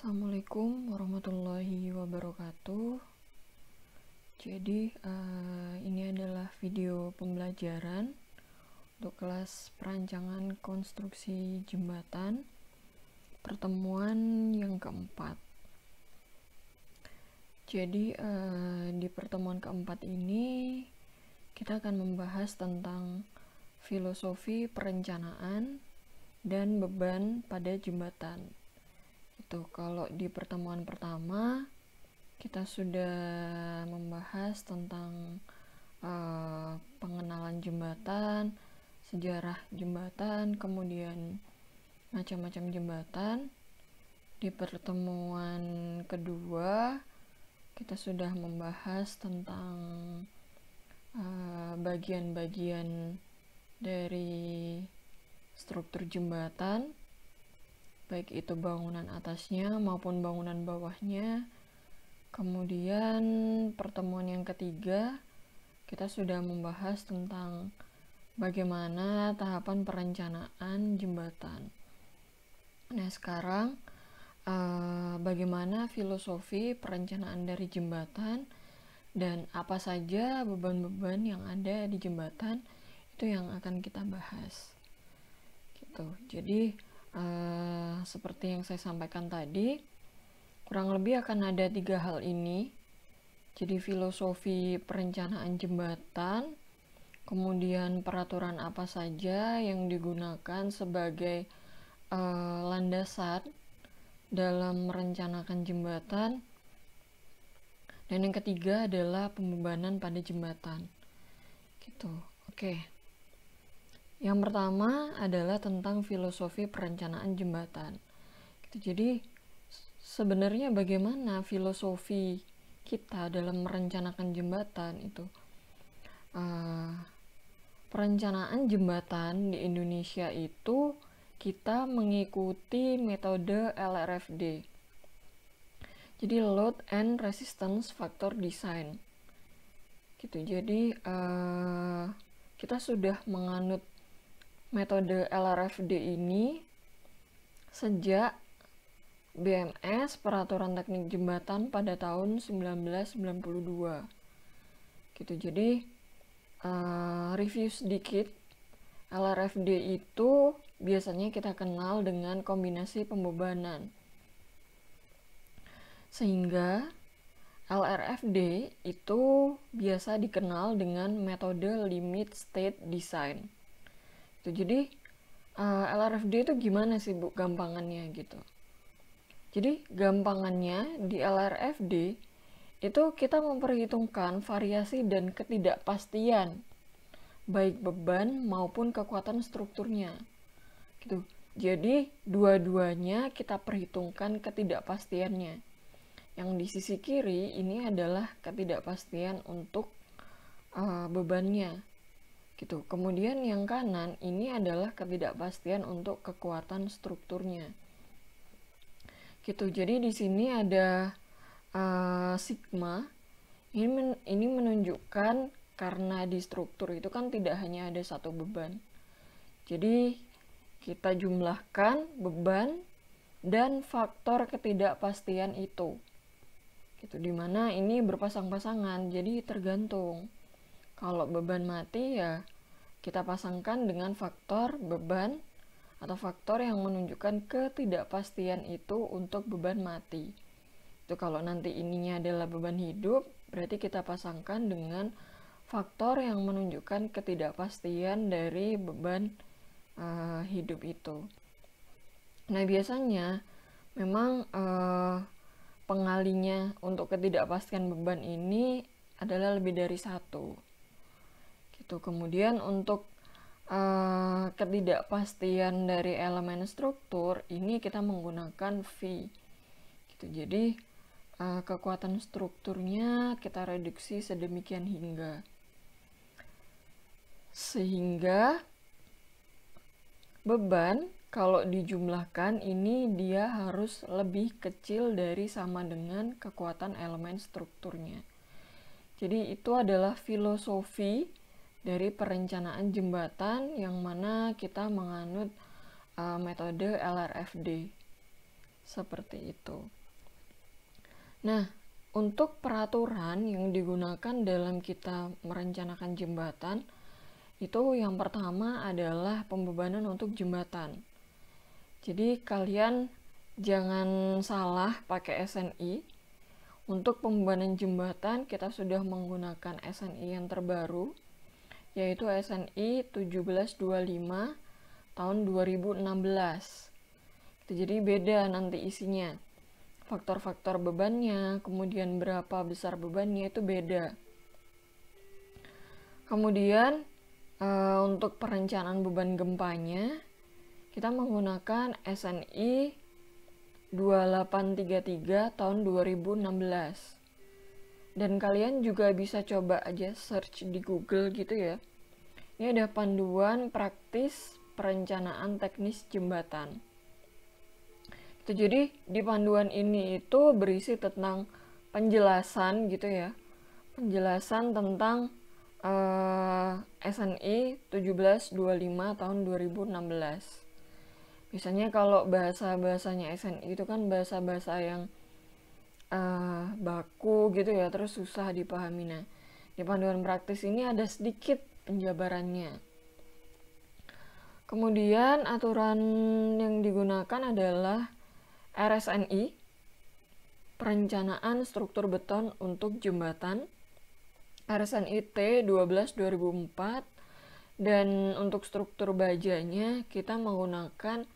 Assalamualaikum warahmatullahi wabarakatuh. Jadi ini adalah video pembelajaran untuk kelas perancangan konstruksi jembatan pertemuan yang keempat. Jadi di pertemuan keempat ini kita akan membahas tentang filosofi perencanaan dan beban pada jembatan. Kalau di pertemuan pertama kita sudah membahas tentang pengenalan jembatan, sejarah jembatan, kemudian macam-macam jembatan. Di pertemuan kedua kita sudah membahas tentang bagian-bagian dari struktur jembatan, baik itu bangunan atasnya maupun bangunan bawahnya. Kemudian pertemuan yang ketiga kita sudah membahas tentang bagaimana tahapan perencanaan jembatan. Nah sekarang bagaimana filosofi perencanaan dari jembatan dan apa saja beban-beban yang ada di jembatan, itu yang akan kita bahas gitu. Jadi seperti yang saya sampaikan tadi, kurang lebih akan ada 3 hal ini. Jadi filosofi perencanaan jembatan, kemudian peraturan apa saja yang digunakan sebagai landasan dalam merencanakan jembatan, dan yang ketiga adalah pembebanan pada jembatan gitu. Oke. Yang pertama adalah tentang filosofi perencanaan jembatan. Jadi sebenarnya bagaimana filosofi kita dalam merencanakan jembatan itu? Perencanaan jembatan di Indonesia itu kita mengikuti metode LRFD. Jadi Load and Resistance Factor Design. Gitu. Jadi kita sudah menganut metode LRFD ini sejak BMS Peraturan Teknik Jembatan pada tahun 1992 gitu. Jadi review sedikit, LRFD itu biasanya kita kenal dengan kombinasi pembebanan, sehingga LRFD itu biasa dikenal dengan metode Limit State Design. Jadi LRFD itu gimana sih Bu gampangannya gitu. Jadi gampangannya di LRFD itu kita memperhitungkan variasi dan ketidakpastian baik beban maupun kekuatan strukturnya gitu. Jadi dua-duanya kita perhitungkan ketidakpastiannya. Yang di sisi kiri ini adalah ketidakpastian untuk bebannya gitu. Kemudian yang kanan ini adalah ketidakpastian untuk kekuatan strukturnya gitu. Jadi di sini ada sigma. Ini menunjukkan karena di struktur itu kan tidak hanya ada satu beban. Jadi kita jumlahkan beban dan faktor ketidakpastian itu gitu, dimana ini berpasang-pasangan. Jadi tergantung, kalau beban mati ya kita pasangkan dengan faktor beban atau faktor yang menunjukkan ketidakpastian itu untuk beban mati. Itu kalau nanti ininya adalah beban hidup, berarti kita pasangkan dengan faktor yang menunjukkan ketidakpastian dari beban hidup itu. Nah biasanya memang pengalinya untuk ketidakpastian beban ini adalah lebih dari satu gitu. Kemudian untuk ketidakpastian dari elemen struktur ini kita menggunakan V gitu. Jadi kekuatan strukturnya kita reduksi sedemikian hingga sehingga beban kalau dijumlahkan ini dia harus lebih kecil dari sama dengan kekuatan elemen strukturnya. Jadi itu adalah filosofi dari perencanaan jembatan yang mana kita menganut metode LRFD. seperti itu. Nah, untuk peraturan yang digunakan dalam kita merencanakan jembatan, itu yang pertama adalah pembebanan untuk jembatan. Jadi kalian jangan salah pakai SNI. Untuk pembebanan jembatan kita sudah menggunakan SNI yang terbaru, yaitu SNI 1725 tahun 2016. Jadi beda nanti isinya. Faktor-faktor bebannya, kemudian berapa besar bebannya itu beda. Kemudian untuk perencanaan beban gempanya kita menggunakan SNI 2833 tahun 2016. Dan kalian juga bisa coba aja search di Google gitu ya. Ini ada panduan praktis perencanaan teknis jembatan. Jadi di panduan ini itu berisi tentang penjelasan gitu ya. Penjelasan tentang SNI 1725 tahun 2016. Biasanya kalau bahasa-bahasanya SNI itu kan bahasa-bahasa yang baku gitu ya, terus susah dipahami. Nah, di panduan praktis ini ada sedikit penjabarannya. Kemudian aturan yang digunakan adalah RSNI, Perencanaan Struktur Beton untuk Jembatan, RSNI T12 2004, dan untuk struktur bajanya kita menggunakan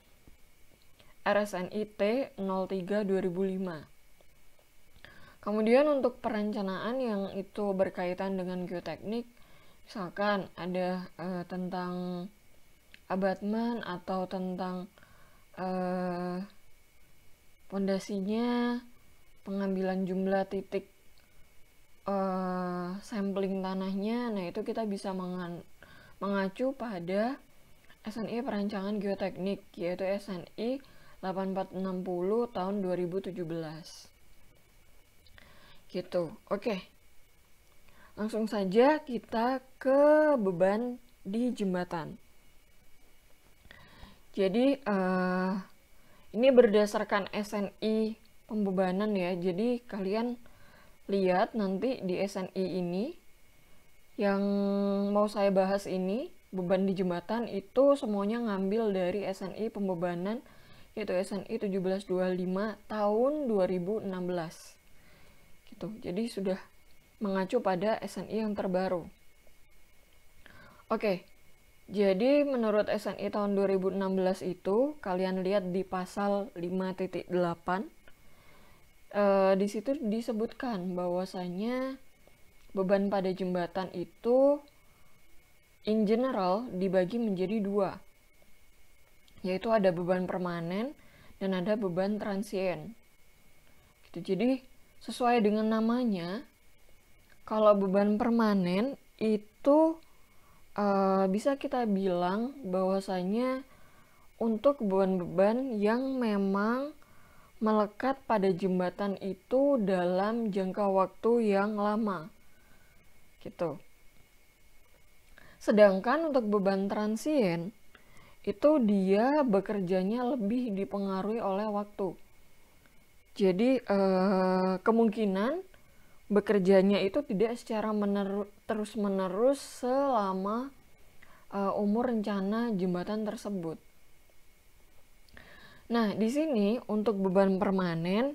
RSNI T03 2005. Kemudian untuk perencanaan yang itu berkaitan dengan geoteknik, misalkan ada tentang abatmen atau tentang pondasinya, pengambilan jumlah titik sampling tanahnya. Nah, itu kita bisa mengacu pada SNI Perancangan Geoteknik, yaitu SNI 8460 tahun 2017. Gitu. Oke. Langsung saja kita ke beban di jembatan. Jadi ini berdasarkan SNI pembebanan ya. Jadi kalian lihat nanti di SNI ini yang mau saya bahas ini, beban di jembatan itu semuanya ngambil dari SNI pembebanan, yaitu SNI 1725 tahun 2016. Gitu. Jadi sudah mengacu pada SNI yang terbaru. Oke. Jadi menurut SNI tahun 2016 itu, kalian lihat di pasal 5.8, di situ disebutkan bahwasanya beban pada jembatan itu in general dibagi menjadi dua, yaitu ada beban permanen dan ada beban transien. Gitu. Jadi sesuai dengan namanya, kalau beban permanen itu bisa kita bilang bahwasanya untuk beban-beban yang memang melekat pada jembatan itu dalam jangka waktu yang lama. Gitu. Sedangkan untuk beban transien itu dia bekerjanya lebih dipengaruhi oleh waktu. Jadi kemungkinan bekerjanya itu tidak secara terus-menerus selama umur rencana jembatan tersebut. Nah, di sini untuk beban permanen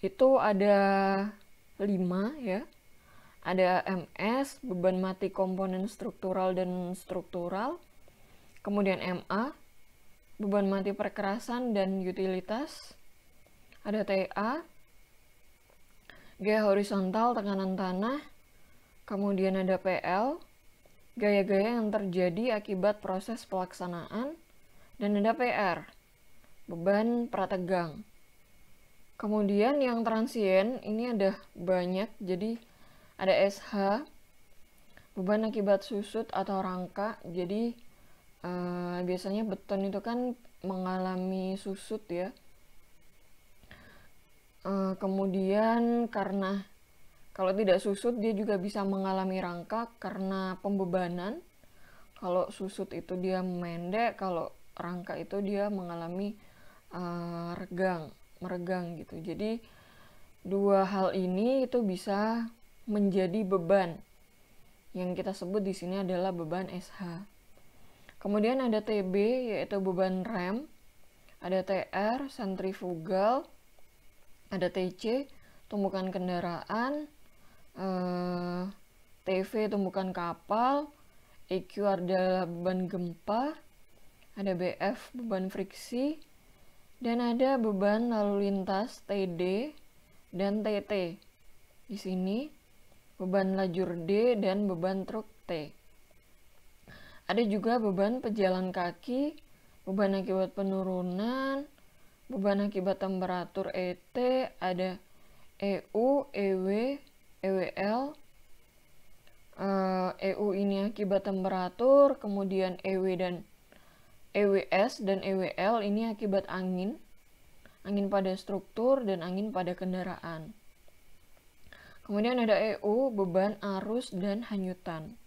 itu ada 5 ya. Ada MS, beban mati komponen struktural dan struktural. Kemudian MA, beban mati perkerasan dan utilitas. Ada TA, gaya horizontal tekanan tanah. Kemudian ada PL, gaya-gaya yang terjadi akibat proses pelaksanaan. Dan ada PR, beban prategang. Kemudian yang transien ini ada banyak, jadi ada SH, beban akibat susut atau rangka. Jadi biasanya beton itu kan mengalami susut ya. Kemudian karena kalau tidak susut dia juga bisa mengalami rangka karena pembebanan. Kalau susut itu dia mendek, kalau rangka itu dia mengalami regang meregang gitu. Jadi dua hal ini itu bisa menjadi beban. Yang kita sebut di sini adalah beban SH. Kemudian ada TB yaitu beban rem, ada TR sentrifugal, ada TC tumbukan kendaraan, TV tumbukan kapal, EQ adalah beban gempa, ada BF beban friksi, dan ada beban lalu lintas TD dan TT. Di sini beban lajur D dan beban truk T. Ada juga beban pejalan kaki, beban akibat penurunan, beban akibat temperatur ET, ada EU, EW, EWL. EU ini akibat temperatur, kemudian EW dan EWS dan EWL ini akibat angin pada struktur dan angin pada kendaraan. Kemudian ada EU, beban arus dan hanyutan.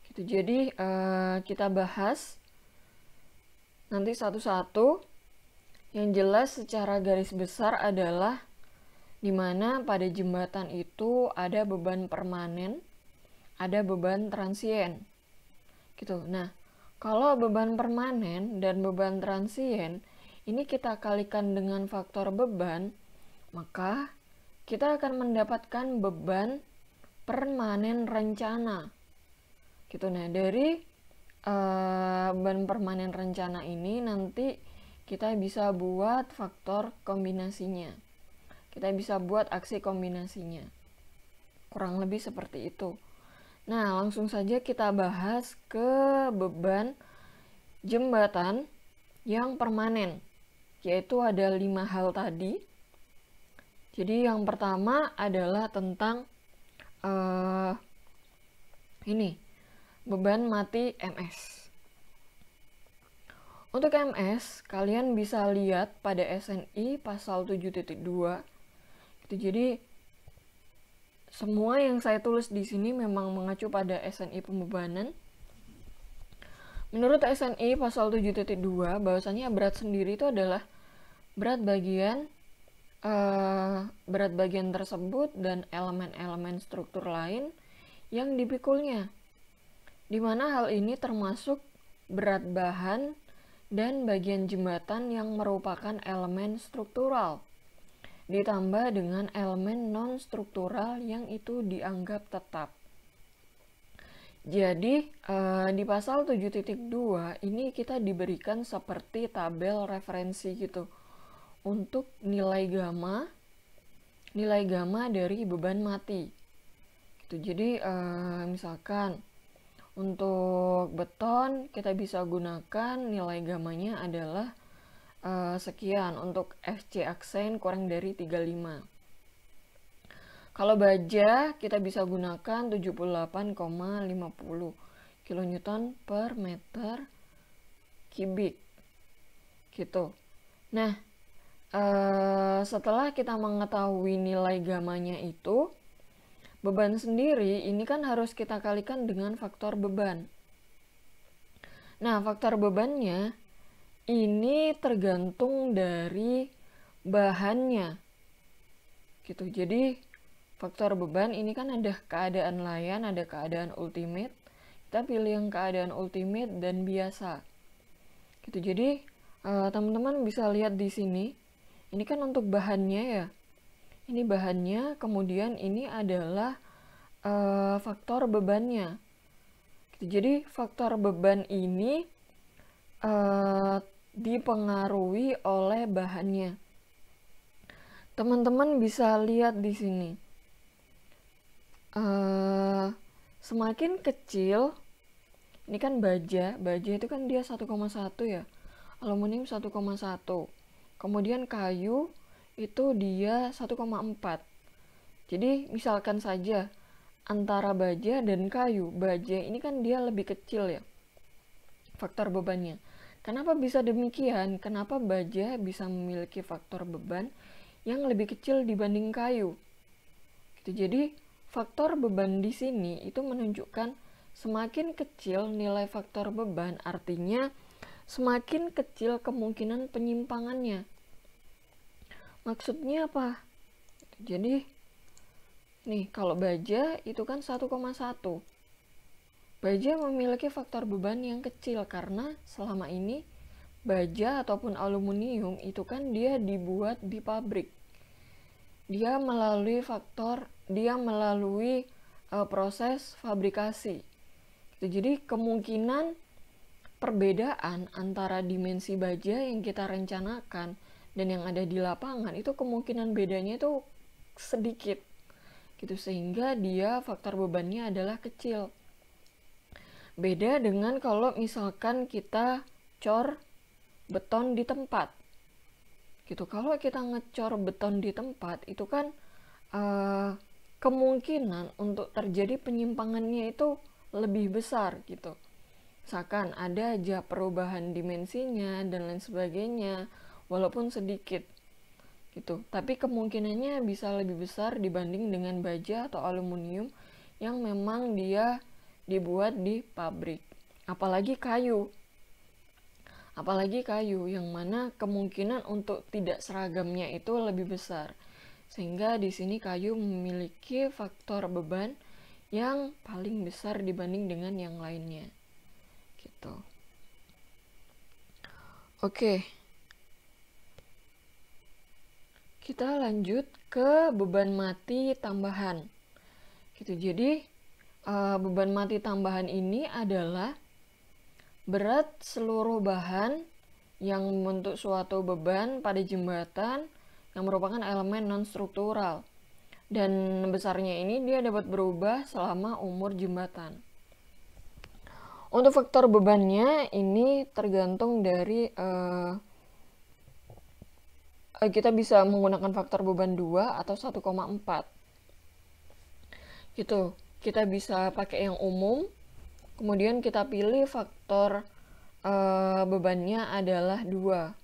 Gitu. Jadi kita bahas nanti satu-satu. Yang jelas secara garis besar adalah dimana pada jembatan itu ada beban permanen, ada beban transien. Gitu. Nah, kalau beban permanen dan beban transien ini kita kalikan dengan faktor beban, maka kita akan mendapatkan beban permanen rencana. Gitu. Nah, dari beban permanen rencana ini nanti kita bisa buat faktor kombinasinya. Kita bisa buat aksi kombinasinya. Kurang lebih seperti itu. Nah, langsung saja kita bahas ke beban jembatan yang permanen, yaitu ada 5 hal tadi. Jadi yang pertama adalah tentang beban mati MS. Untuk MS, kalian bisa lihat pada SNI pasal 7.2. Jadi semua yang saya tulis di sini memang mengacu pada SNI pembebanan. Menurut SNI pasal 7.2, bahwasanya berat sendiri itu adalah berat bagian tersebut dan elemen-elemen struktur lain yang dipikulnya. Di mana hal ini termasuk berat bahan dan bagian jembatan yang merupakan elemen struktural, ditambah dengan elemen non-struktural yang itu dianggap tetap. Jadi di pasal 7.2 ini kita diberikan seperti tabel referensi gitu untuk nilai gamma dari beban mati. Gitu. Jadi misalkan untuk beton kita bisa gunakan nilai gamanya adalah sekian untuk FC aksen kurang dari 35. Kalau baja kita bisa gunakan 78,50 kN per meter kubik gitu. Nah, setelah kita mengetahui nilai gamanya itu, beban sendiri ini kan harus kita kalikan dengan faktor beban. Nah, faktor bebannya ini tergantung dari bahannya. Gitu. Jadi, faktor beban ini kan ada keadaan layan, ada keadaan ultimate. Kita pilih yang keadaan ultimate dan biasa. Gitu. Jadi, teman-teman bisa lihat di sini. Ini kan untuk bahannya ya. Ini bahannya, kemudian ini adalah faktor bebannya. Jadi faktor beban ini dipengaruhi oleh bahannya. Teman-teman bisa lihat di sini. Semakin kecil, ini kan baja itu kan dia 1,1 ya. Aluminium 1,1. Kemudian kayu itu dia 1,4. Jadi misalkan saja antara baja dan kayu, baja ini kan dia lebih kecil ya faktor bebannya. Kenapa bisa demikian? Kenapa baja bisa memiliki faktor beban yang lebih kecil dibanding kayu? Gitu. Jadi faktor beban di sini itu menunjukkan semakin kecil nilai faktor beban, artinya semakin kecil kemungkinan penyimpangannya. Maksudnya apa? Jadi nih, kalau baja itu kan 1,1. Baja memiliki faktor beban yang kecil karena selama ini baja ataupun aluminium itu kan dia dibuat di pabrik. Dia melalui proses fabrikasi. Jadi kemungkinan perbedaan antara dimensi baja yang kita rencanakan dan yang ada di lapangan itu kemungkinan bedanya itu sedikit gitu, sehingga dia faktor bebannya adalah kecil. Beda dengan kalau misalkan kita cor beton di tempat gitu. Kalau kita ngecor beton di tempat itu kan kemungkinan untuk terjadi penyimpangannya itu lebih besar gitu. Misalkan ada aja perubahan dimensinya dan lain sebagainya, walaupun sedikit gitu. Tapi kemungkinannya bisa lebih besar dibanding dengan baja atau aluminium yang memang dia dibuat di pabrik. Apalagi kayu yang mana kemungkinan untuk tidak seragamnya itu lebih besar. Sehingga di sini kayu memiliki faktor beban yang paling besar dibanding dengan yang lainnya. Gitu. Oke. Kita lanjut ke beban mati tambahan. Gitu. Jadi beban mati tambahan ini adalah berat seluruh bahan yang membentuk suatu beban pada jembatan yang merupakan elemen non-struktural. Dan besarnya ini dia dapat berubah selama umur jembatan. Untuk faktor bebannya ini tergantung dari kita bisa menggunakan faktor beban 2 atau 1,4. Gitu. Kita bisa pakai yang umum. Kemudian kita pilih faktor bebannya adalah 2.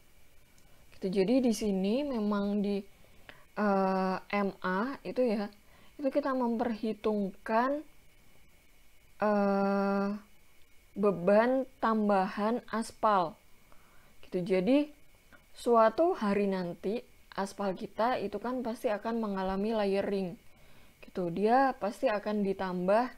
Gitu. Jadi di sini memang di MA itu ya, itu kita memperhitungkan beban tambahan aspal. Gitu. Jadi suatu hari nanti aspal kita itu kan pasti akan mengalami layering. Gitu. Dia pasti akan ditambah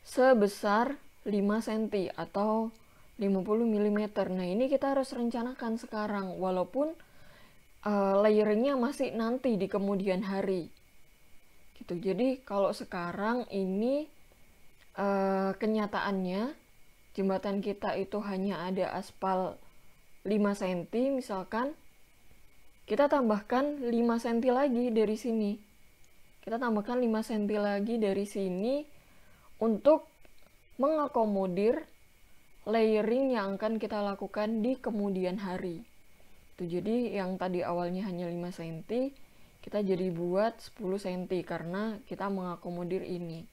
sebesar 5 cm atau 50 mm. Nah, ini kita harus rencanakan sekarang walaupun layeringnya masih nanti di kemudian hari. Gitu. Jadi kalau sekarang ini kenyataannya jembatan kita itu hanya ada aspal 5 cm misalkan, kita tambahkan 5 cm lagi dari sini. Kita tambahkan 5 cm lagi dari sini untuk mengakomodir layering yang akan kita lakukan di kemudian hari. Itu jadi yang tadi awalnya hanya 5 cm, kita jadi buat 10 cm karena kita mengakomodir ini.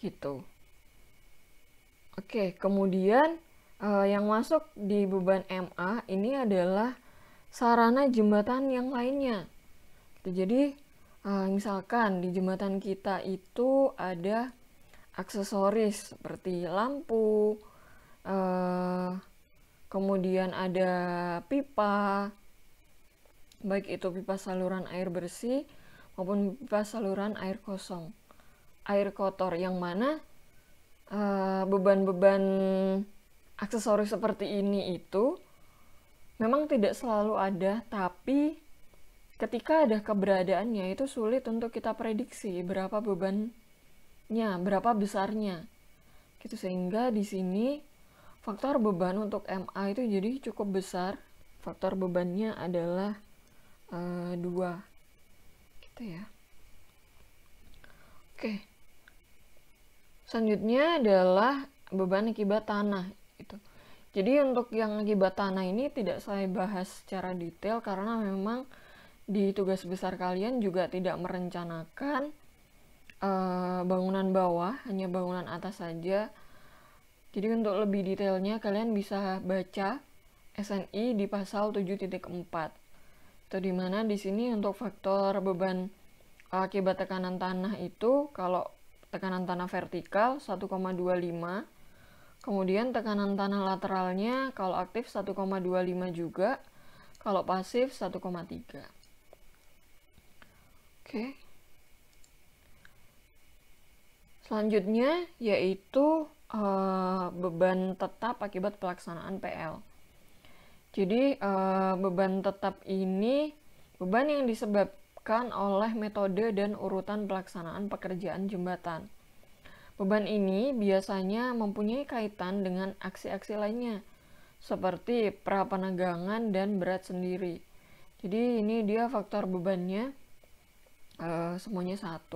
Gitu. Oke, kemudian yang masuk di beban MA ini adalah sarana jembatan yang lainnya. Jadi misalkan di jembatan kita itu ada aksesoris seperti lampu, kemudian ada pipa, baik itu pipa saluran air bersih maupun pipa saluran air kosong, air kotor, yang mana beban-beban aksesoris seperti ini itu memang tidak selalu ada, tapi ketika ada keberadaannya itu sulit untuk kita prediksi berapa bebannya, berapa besarnya. Gitu, sehingga di sini faktor beban untuk MA itu jadi cukup besar. Faktor bebannya adalah 2. Gitu ya. Oke. Selanjutnya adalah beban akibat tanah. Gitu. Jadi untuk yang akibat tanah ini tidak saya bahas secara detail karena memang di tugas besar kalian juga tidak merencanakan bangunan bawah, hanya bangunan atas saja. Jadi untuk lebih detailnya kalian bisa baca SNI di pasal 7.4. Itu dimana di sini untuk faktor beban akibat tekanan tanah itu, kalau tekanan tanah vertikal 1,25, kemudian tekanan tanah lateralnya kalau aktif 1,25 juga, Kalau pasif 1,3. Oke. Selanjutnya yaitu beban tetap akibat pelaksanaan PL. Jadi beban tetap ini beban yang disebabkan oleh metode dan urutan pelaksanaan pekerjaan jembatan. Beban ini biasanya mempunyai kaitan dengan aksi-aksi lainnya, seperti prapenegangan dan berat sendiri. Jadi ini dia faktor bebannya semuanya 1.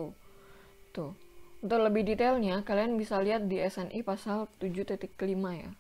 Tuh. Untuk lebih detailnya, kalian bisa lihat di SNI pasal 7.5 ya.